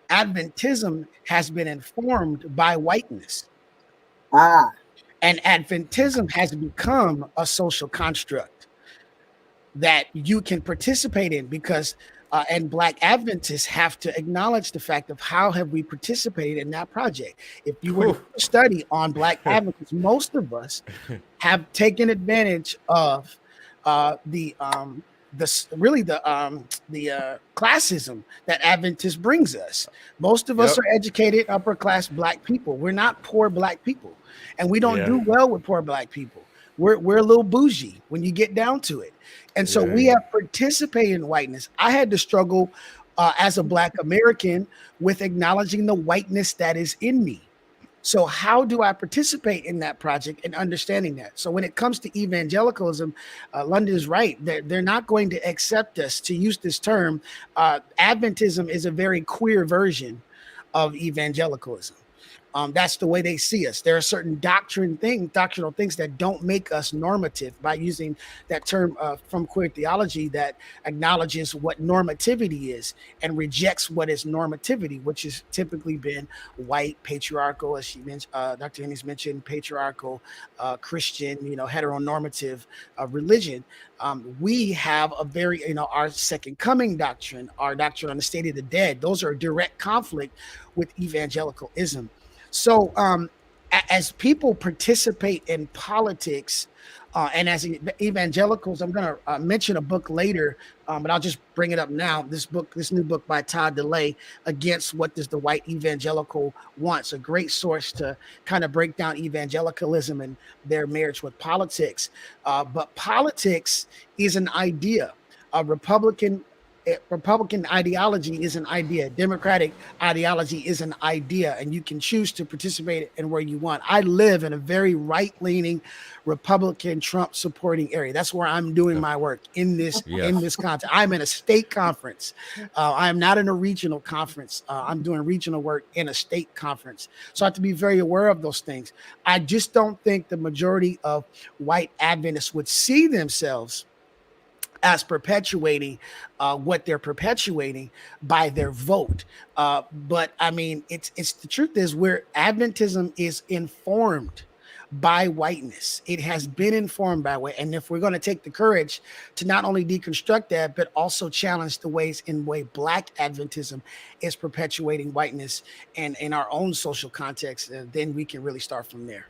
Adventism has been informed by whiteness, Ah, and Adventism has become a social construct that you can participate in because and Black Adventists have to acknowledge the fact of how have we participated in that project. If you were to Whew. do a study on Black Adventists, most of us have taken advantage of really the classism that Adventist brings us. Most of us Yep. are educated upper class Black people. We're not poor Black people, and we don't Yeah. do well with poor Black people. We're a little bougie when you get down to it, and so Yeah. we have participated in whiteness. I had to struggle as a Black American with acknowledging the whiteness that is in me. So how do I participate in that project and understanding that? So when it comes to evangelicalism, London is right. They're not going to accept us to use this term. Adventism is a very queer version of evangelicalism. That's the way they see us. There are certain doctrinal things that don't make us normative by using that term from queer theology that acknowledges what normativity is and rejects what is normativity, which has typically been white, patriarchal, as she mentioned, Dr. Henry's mentioned, patriarchal, Christian, heteronormative religion. We have a very, our second coming doctrine, our doctrine on the state of the dead. Those are a direct conflict with evangelicalism. So, as people participate in politics, and as evangelicals, I'm going to mention a book later, but I'll just bring it up now. This new book by Todd DeLay, Against What Does the White Evangelical Wants, a great source to kind of break down evangelicalism and their marriage with politics. But politics is an idea. A Republican ideology is an idea. Democratic ideology is an idea, and you can choose to participate in where you want. I live in a very right-leaning Republican Trump supporting area. That's where I'm doing my work in Yes. this context. I'm in a state conference. I am not in a regional conference. I'm doing regional work in a state conference. So I have to be very aware of those things. I just don't think the majority of white Adventists would see themselves as perpetuating what they're perpetuating by their vote. But I mean, it's the truth is where Adventism is informed by whiteness. It has been informed by white, and if we're going to take the courage to not only deconstruct that, but also challenge the ways in way Black Adventism is perpetuating whiteness and in our own social context, then we can really start from there.